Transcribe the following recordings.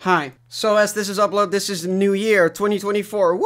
Hi. So as this is this is New Year, 2024, woo!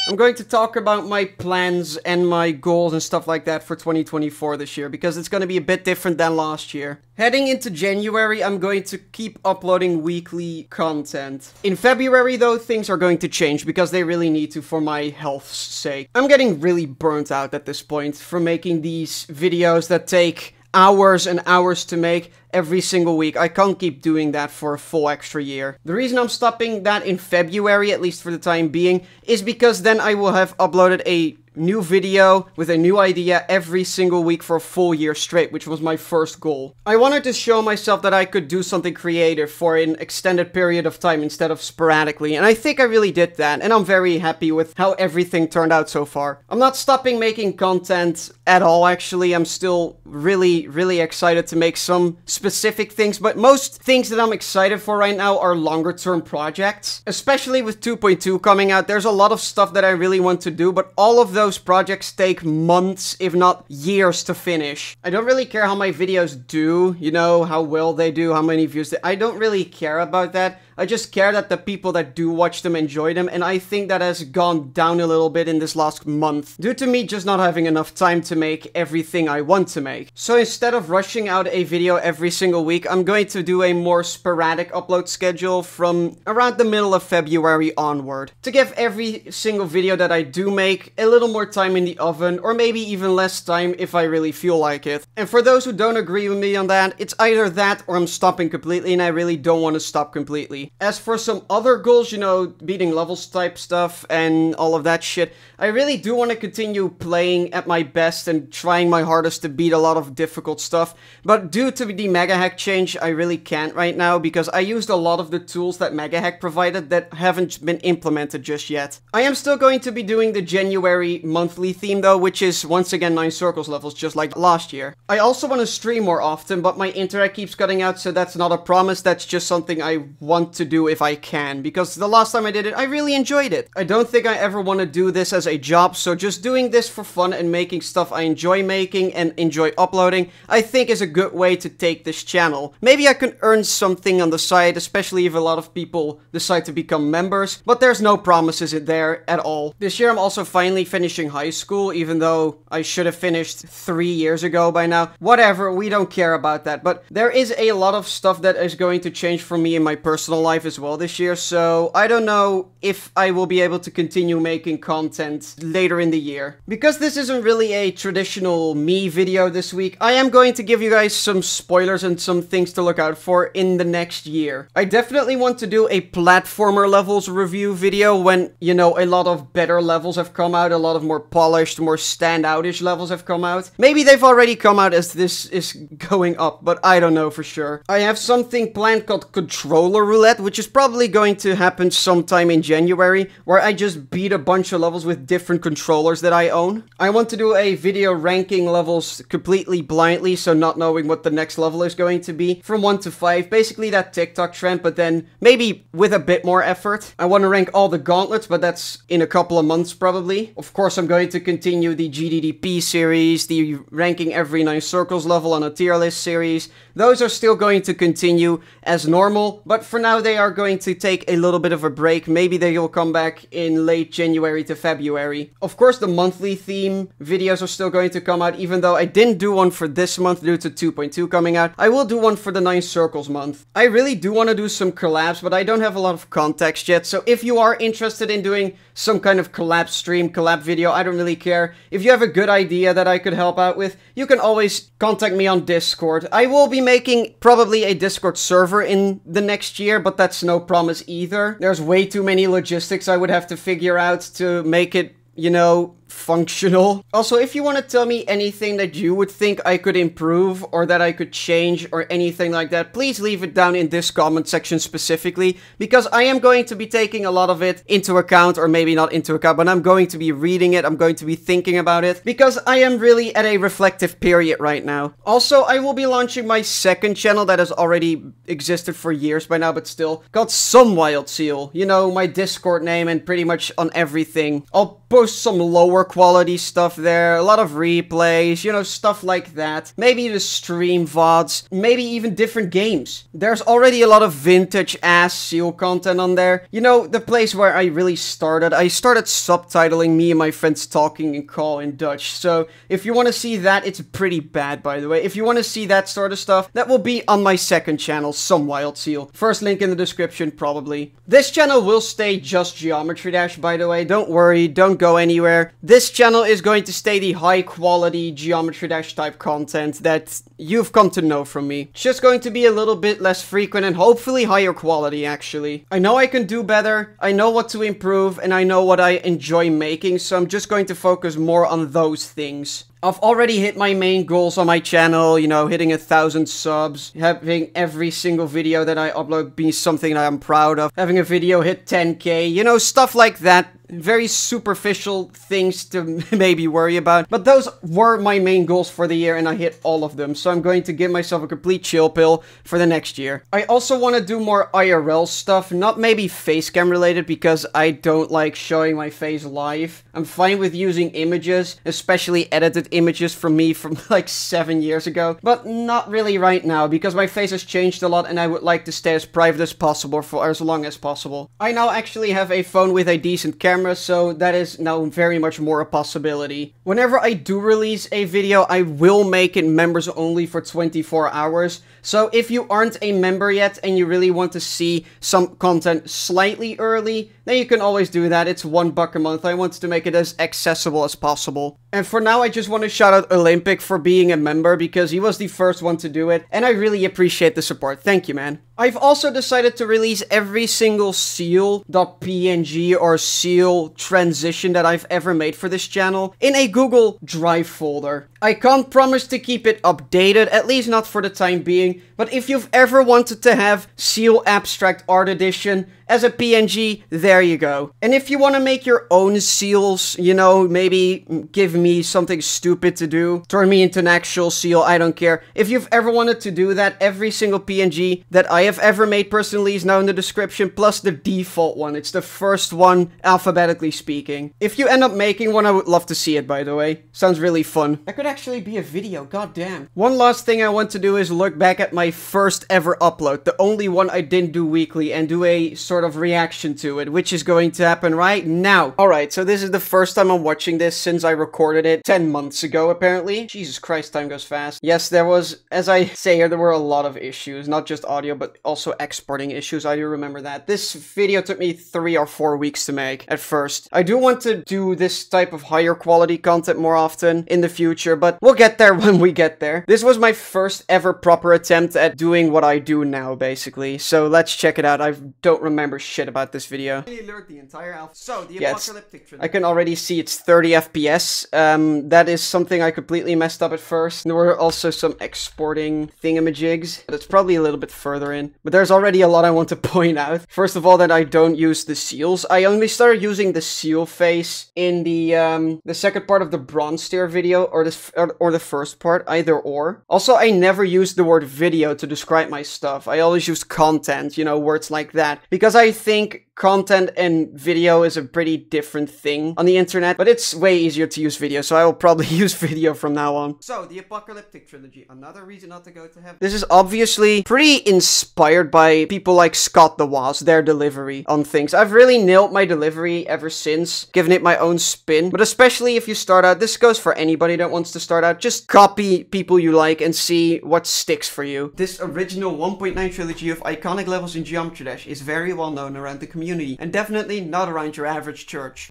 I'm going to talk about my plans and my goals and stuff like that for 2024 this year, because it's going to be a bit different than last year. Heading into January, I'm going to keep uploading weekly content. In February, though, things are going to change, because they really need to for my health's sake. I'm getting really burnt out at this point from making these videos that take hours and hours to make every single week. I can't keep doing that for a full extra year. The reason I'm stopping that in February, at least for the time being, is because then I will have uploaded a new video with a new idea every single week for a full year straight, which was my first goal. I wanted to show myself that I could do something creative for an extended period of time instead of sporadically, and I think I really did that, and I'm very happy with how everything turned out so far. I'm not stopping making content at all, actually. I'm still really excited to make some specific things, but most things that I'm excited for right now are longer term projects. Especially with 2.2 coming out, there's a lot of stuff that I really want to do, but all of those projects take months, if not years, to finish. I don't really care how my videos do, you know, how well they do, how many views I don't really care about that. I just care that the people that do watch them enjoy them, and I think that has gone down a little bit in this last month, due to me just not having enough time to make everything I want to make. So instead of rushing out a video every single week, I'm going to do a more sporadic upload schedule from around the middle of February onward, to give every single video that I do make a little more time in the oven, or maybe even less time if I really feel like it. And for those who don't agree with me on that, it's either that or I'm stopping completely, and I really don't want to stop completely. As for some other goals, you know, beating levels type stuff and all of that shit, I really do want to continue playing at my best and trying my hardest to beat a lot of difficult stuff, but due to the Mega Hack change, I really can't right now, because I used a lot of the tools that Mega Hack provided that haven't been implemented just yet. I am still going to be doing the January monthly theme though, which is once again 9 circles levels, just like last year. I also want to stream more often, but my internet keeps cutting out, so that's not a promise, that's just something I want to do if I can, because the last time I did it, I really enjoyed it. I don't think I ever want to do this as a job, so just doing this for fun and making stuff I enjoy making and enjoy uploading, I think is a good way to take this channel. Maybe I can earn something on the side, especially if a lot of people decide to become members, but there's no promises in there at all. This year I'm also finally finishing high school, even though I should have finished 3 years ago by now. Whatever, we don't care about that, but there is a lot of stuff that is going to change for me in my personal life as well this year, so I don't know if I will be able to continue making content later in the year. Because this isn't really a traditional me video this week, I am going to give you guys some spoilers and some things to look out for in the next year. I definitely want to do a platformer levels review video when, you know, a lot of better levels have come out, a lot of more polished, more standout-ish levels have come out. Maybe they've already come out as this is going up, but I don't know for sure. I have something planned called Controller Roulette, which is probably going to happen sometime in January, where I just beat a bunch of levels with different controllers that I own. I want to do a video ranking levels completely blindly, so not knowing what the next level is going to be, from 1 to 5, basically that TikTok trend, but then maybe with a bit more effort. I want to rank all the gauntlets, but that's in a couple of months probably. Of course, I'm going to continue the GDDP series, the ranking every 9 circles level on a tier list series. Those are still going to continue as normal, but for now they are going to take a little bit of a break. Maybe they will come back in late January to February. Of course, the monthly theme videos are still going to come out, even though I didn't do one for this month due to 2.2 coming out. I will do one for the 9 circles month. I really do want to do some collabs, but I don't have a lot of context yet, so if you are interested in doing some kind of collab stream, collab video, I don't really care. If you have a good idea that I could help out with, you can always contact me on Discord. I will be making probably a Discord server in the next year, but that's no promise either. There's way too many logistics I would have to figure out to make it, you know, functional. Also, if you want to tell me anything that you would think I could improve or that I could change or anything like that, please leave it down in this comment section specifically, because I am going to be taking a lot of it into account, or maybe not into account, but I'm going to be reading it, I'm going to be thinking about it, because I am really at a reflective period right now. Also, I will be launching my second channel that has already existed for years by now, but still, called TheWildSeal. You know, my Discord name and pretty much on everything. I'll post some lower quality stuff there, a lot of replays, you know, stuff like that. Maybe the stream VODs, maybe even different games. There's already a lot of vintage ass Seal content on there. You know, the place where I really started. I started subtitling me and my friends talking and call in Dutch. So if you want to see that, it's pretty bad, by the way. If you want to see that sort of stuff, that will be on my second channel, TheWildSeal. First link in the description, probably. This channel will stay just Geometry Dash, by the way. Don't worry, don't go anywhere. This channel is going to stay the high quality Geometry Dash type content that you've come to know from me. It's just going to be a little bit less frequent and hopefully higher quality, actually. I know I can do better, I know what to improve, and I know what I enjoy making, so I'm just going to focus more on those things. I've already hit my main goals on my channel, you know, hitting 1,000 subs, having every single video that I upload be something that I'm proud of, having a video hit 10k, you know, stuff like that. Very superficial things to maybe worry about, but those were my main goals for the year and I hit all of them, so I'm going to give myself a complete chill pill for the next year. I also want to do more IRL stuff, not maybe facecam related because I don't like showing my face live. I'm fine with using images, especially edited images from me from like 7 years ago, but not really right now because my face has changed a lot and I would like to stay as private as possible for as long as possible. I now actually have a phone with a decent camera, so that is now very much more a possibility. Whenever I do release a video, I will make it members only for 24 hours. So if you aren't a member yet and you really want to see some content slightly early, then you can always do that. It's $1 a month. I want to make it as accessible as possible. And for now, I just want to shout out Olympic for being a member because he was the first one to do it. And I really appreciate the support. Thank you, man. I've also decided to release every single seal.png or seal transition that I've ever made for this channel in a Google Drive folder. I can't promise to keep it updated, at least not for the time being, but if you've ever wanted to have Seal Abstract Art Edition as a PNG, there you go. And if you want to make your own seals, you know, maybe give me something stupid to do, turn me into an actual seal, I don't care. If you've ever wanted to do that, every single PNG that I have ever made personally is now in the description, plus the default one. It's the first one, alphabetically speaking. If you end up making one, I would love to see it, by the way. Sounds really fun. That could actually be a video, goddamn. One last thing I want to do is look back at my first ever upload, the only one I didn't do weekly, and do a sort of reaction to it, which is going to happen right now. Alright, so this is the first time I'm watching this since I recorded it 10 months ago, apparently. Jesus Christ, time goes fast. Yes, there was, as I say here, there were a lot of issues, not just audio, but also exporting issues. I do remember that. This video took me 3 or 4 weeks to make at first. I do want to do this type of higher quality content more often in the future, but we'll get there when we get there. This was my first ever proper attempt at doing what I do now, basically. So let's check it out. I don't remember shit about this video. The entire alpha. So, the apocalyptic trilogy. I can already see it's 30 FPS. That is something I completely messed up at first. There were also some exporting thingamajigs, but it's probably a little bit further in. But there's already a lot I want to point out. First of all, that I don't use the seals. I only started using the seal face in the second part of the bronze tier video, or the first part, either or. Also, I never used the word video to describe my stuff. I always used content, you know, words like that, because I think content and video is a pretty different thing on the internet, but it's way easier to use video, so I will probably use video from now on. So, the apocalyptic trilogy, another reason not to go to heaven. This is obviously pretty inspired by people like Scott the Wasp, their delivery on things. I've really nailed my delivery ever since, giving it my own spin, but especially if you start out, this goes for anybody that wants to start out, just copy people you like and see what sticks for you. This original 1.9 trilogy of iconic levels in Geometry Dash is very well known around the community, and definitely not around your average church.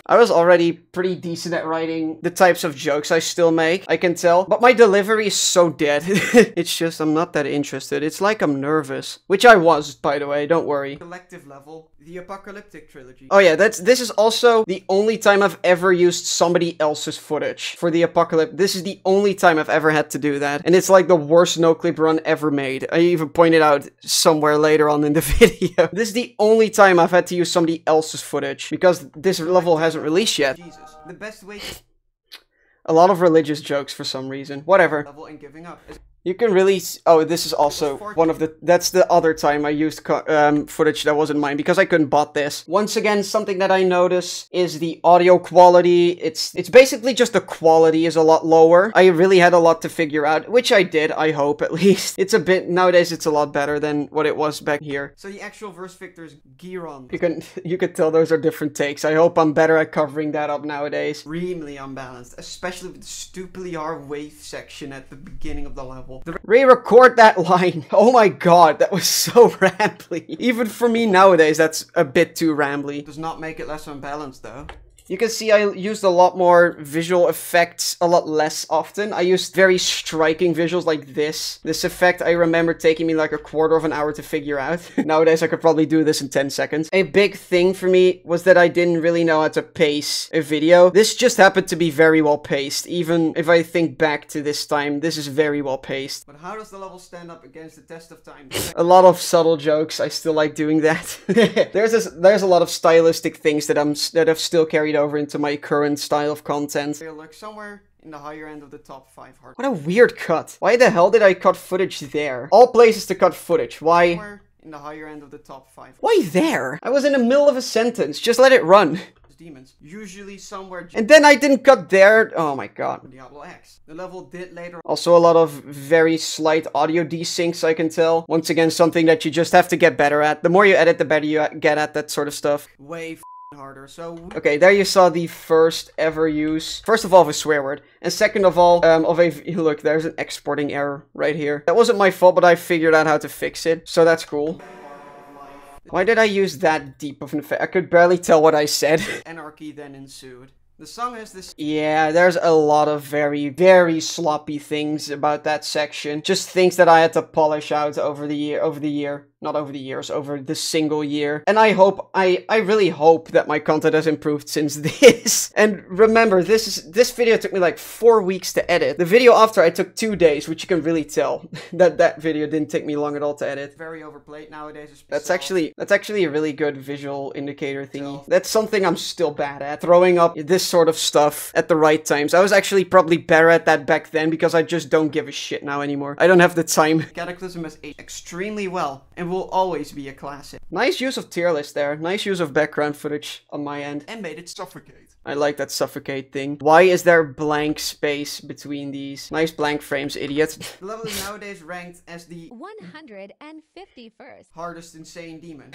I was already pretty decent at writing the types of jokes I still make, I can tell. But my delivery is so dead. It's just, I'm not that interested. It's like I'm nervous. Which I was, by the way, don't worry. Collective level, the apocalyptic trilogy. Oh yeah, this is also the only time I've ever used somebody else's footage for the apocalypse. This is the only time I've ever had to do that. And it's like the worst no-clip run ever made. I even pointed out somewhere later on in the video. This is the only time I've had to use somebody else's footage, because this level hasn't released yet. Jesus, the best way. A lot of religious jokes for some reason. Whatever. Level and giving up. You can really oh, this is also one of the, that's the other time I used footage that wasn't mine because I couldn't bot this. Once again, something that I notice is the audio quality. It's basically just the quality is a lot lower. I really had a lot to figure out, which I did, I hope at least. It's a bit, nowadays it's a lot better than what it was back here. So the actual verse Victor is Giron. You can tell those are different takes. I hope I'm better at covering that up nowadays. Extremely unbalanced, especially with the stupidly hard wave section at the beginning of the level. Re-record that line. Oh my god, that was so rambly. Even for me nowadays, that's a bit too rambly. Does not make it less unbalanced though. You can see I used a lot more visual effects a lot less often. I used very striking visuals like this. This effect I remember taking me like a quarter of an hour to figure out. Nowadays I could probably do this in 10 seconds. A big thing for me was that I didn't really know how to pace a video. This just happened to be very well paced. Even if I think back to this time, this is very well paced. But how does the level stand up against the test of time? A lot of subtle jokes. I still like doing that. There's a lot of stylistic things that I've still carried over into my current style of content. They'll look somewhere in the higher end of the top 5 hard. What a weird cut. Why the hell did I cut footage there? All places to cut footage. Why? Somewhere in the higher end of the top 5. Why there? I was in the middle of a sentence. Just let it run. Demons. Usually somewhere. And then I didn't cut there. Oh my god. Diablo X. The level did later. Also a lot of very slight audio desyncs, I can tell. Once again, something that you just have to get better at. The more you edit, the better you get at that sort of stuff. Way harder. So okay, there you saw the first ever use, first of all, of a swear word, and second of all, of a look. There's an exporting error right here. That wasn't my fault, but I figured out how to fix it, so that's cool. Why did I use that deep of an effect? I could barely tell what I said. Anarchy then ensued. The song has this. Yeah, there's a lot of very, very sloppy things about that section. Just things that I had to polish out over the year. Not over the years, over the single year. And I really hope that my content has improved since this. And remember, this video took me like 4 weeks to edit. The video after I took 2 days, which you can really tell that video didn't take me long at all to edit. Very overplayed nowadays. That's actually a really good visual indicator thingy. That's something I'm still bad at. Throwing up this sort of stuff at the right times. I was actually probably better at that back then because I just don't give a shit now anymore. I don't have the time. Cataclysm has aged extremely well and will always be a classic. Nice use of tier list there. Nice use of background footage on my end. And made it suffocate. I like that suffocate thing. Why is there blank space between these? Nice blank frames, idiot. The level is nowadays ranked as the 151st hardest insane demon.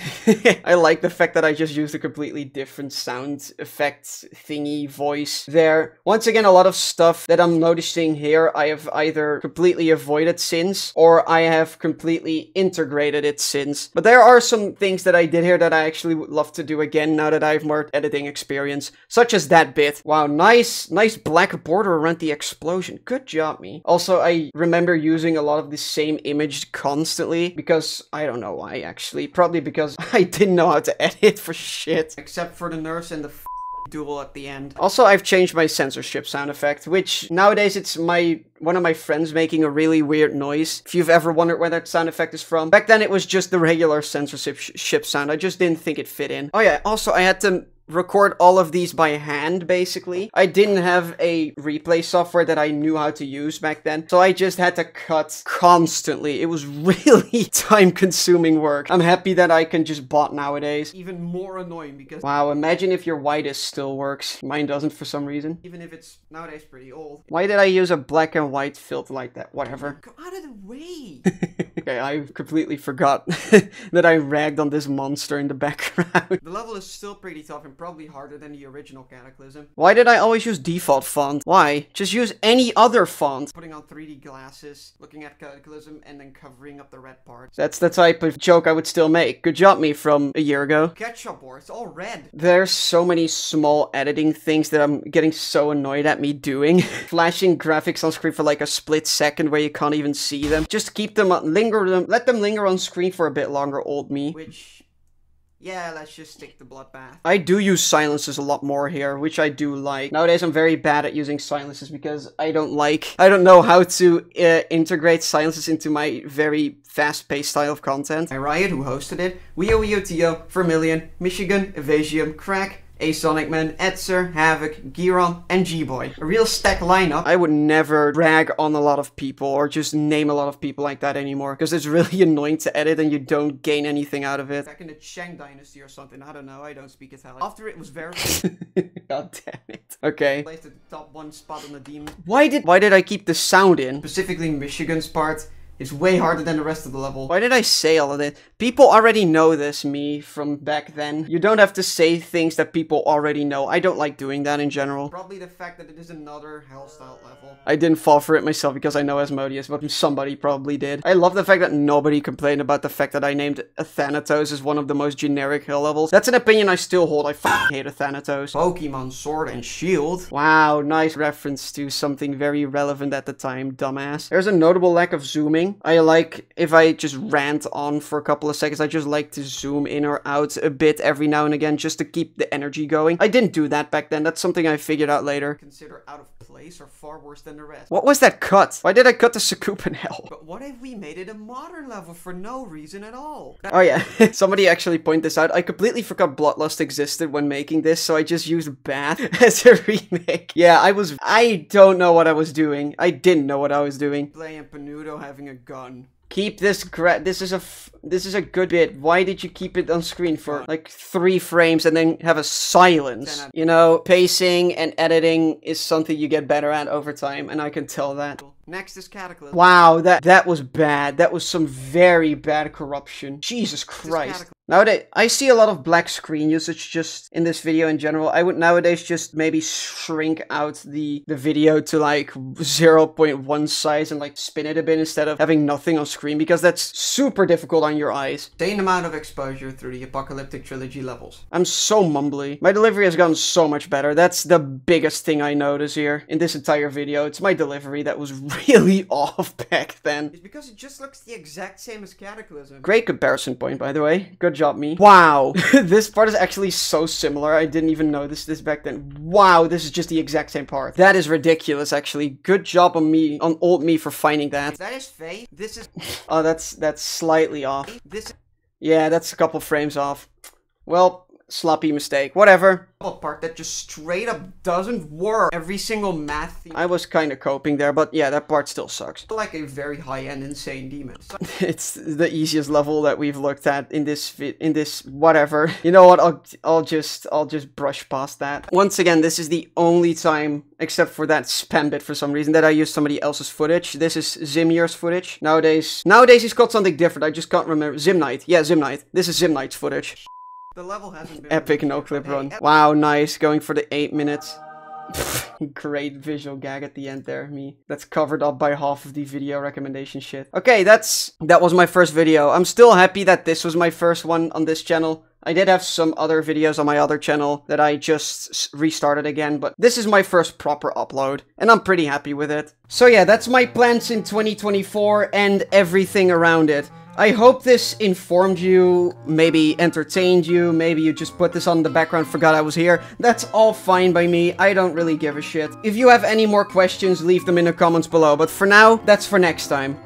I like the fact that I just used a completely different sound effect thingy voice there. Once again, a lot of stuff that I'm noticing here, I have either completely avoided since, or I have completely integrated it since. But there are some things that I did here that I actually would love to do again now that I have more editing experience, such as that bit. Wow, nice black border around the explosion. Good job, me. Also, I remember using a lot of the same image constantly because I don't know why, actually. Probably because I didn't know how to edit for shit. Except for the nerfs and the duel at the end. Also, I've changed my censorship sound effect, which nowadays it's one of my friends making a really weird noise. If you've ever wondered where that sound effect is from. Back then it was just the regular censorship sound. I just didn't think it fit in. Oh yeah, also I had to record all of these by hand, basically. I didn't have a replay software that I knew how to use back then, so I just had to cut constantly. It was really time-consuming work. I'm happy that I can just bot nowadays. Even more annoying because... Wow, imagine if your whitest still works. Mine doesn't for some reason. Even if it's nowadays pretty old. Why did I use a black and white filter like that? Whatever. Go out of the way! Okay, I completely forgot that I ragged on this monster in the background. The level is still pretty tough and probably harder than the original Cataclysm. Why did I always use default font? Why? Just use any other font. Putting on 3D glasses, looking at Cataclysm, and then covering up the red part. That's the type of joke I would still make. Good job, me, from a year ago. Ketchup board, it's all red. There's so many small editing things that I'm getting so annoyed at me doing. Flashing graphics on screen for like a split second where you can't even see them. Just keep them, let them linger on screen for a bit longer, old me. Which... yeah, let's just stick to Bloodbath. I do use silences a lot more here, which I do like. Nowadays, I'm very bad at using silences because I don't know how to integrate silences into my very fast-paced style of content. Riot, who hosted it, WeoEOTO, Vermilion, Michigan, Evasium, Crack, A Sonic Man, Etzer, Havoc, Giron, and G-Boy. A real stack lineup. I would never drag on a lot of people or just name a lot of people like that anymore, because it's really annoying to edit and you don't gain anything out of it. Back in the Shang Dynasty or something, I don't know, I don't speak Italian. After it was very... God damn it. Okay. Placed at the top 1 spot on the demon. Why did I keep the sound in? Specifically Michigan's part. It's way harder than the rest of the level. Why did I say all of it? People already know this, me, from back then. You don't have to say things that people already know. I don't like doing that in general. Probably the fact that it is another Hellstyle level. I didn't fall for it myself because I know Asmodeus, but somebody probably did. I love the fact that nobody complained about the fact that I named a Thanatos as one of the most generic hill levels. That's an opinion I still hold. I fucking hate a Thanatos. Pokemon Sword and Shield. Wow, nice reference to something very relevant at the time, dumbass. There's a notable lack of zooming. I like, if I just rant on for a couple of seconds, I just like to zoom in or out a bit every now and again just to keep the energy going. I didn't do that back then. That's something I figured out later. Consider out of place or far worse than the rest. What was that cut? Why did I cut the Sakupan hell? But what if we made it a modern level for no reason at all? Oh yeah, somebody actually pointed this out. I completely forgot Bloodlust existed when making this, so I just used Bath as a remake. Yeah, I don't know what I was doing. I didn't know what I was doing. Playing Panudo having a gun. Keep this this is a good bit. Why did you keep it on screen for like 3 frames and then have a silence? You know, pacing and editing is something you get better at over time, and I can tell that. Next is Cataclysm. Wow, that was bad. That was some very bad corruption. Jesus Christ. Nowadays, I see a lot of black screen usage just in this video in general. I would nowadays just maybe shrink out the video to like 0.1 size and like spin it a bit instead of having nothing on screen, because that's super difficult on your eyes. Same amount of exposure through the Apocalyptic Trilogy levels. I'm so mumbly. My delivery has gotten so much better. That's the biggest thing I notice here in this entire video. It's my delivery that was really off back then. It's because it just looks the exact same as Cataclysm. Great comparison point, by the way. Good job, me. Wow. This part is actually so similar. I didn't even notice this back then. Wow, this is just the exact same part. That is ridiculous, actually. Good job on me, on old me, for finding that. That is fake. This is... Oh, that's slightly off. Yeah, that's a couple frames off. Well, sloppy mistake. Whatever. Part that just straight up doesn't work. Every single math theme. I was kind of coping there, but yeah, that part still sucks. Like a very high-end insane demon. It's the easiest level that we've looked at in this whatever. You know what? I'll just brush past that. Once again, this is the only time, except for that spam bit for some reason, that I use somebody else's footage. This is Zimnir's footage. Nowadays he's got something different. I just can't remember. Zimnite. Yeah, Zimnite. This is Zimnite's footage. The level hasn't been epic no-clip run. Wow, nice. Going for the 8 minutes. Great visual gag at the end there, me. That's covered up by half of the video recommendation shit. Okay, that was my first video. I'm still happy that this was my first one on this channel. I did have some other videos on my other channel that I just restarted again, but this is my first proper upload, and I'm pretty happy with it. So yeah, that's my plans in 2024 and everything around it. I hope this informed you, maybe entertained you, maybe you just put this on the background, forgot I was here. That's all fine by me, I don't really give a shit. If you have any more questions, leave them in the comments below, but for now, that's for next time.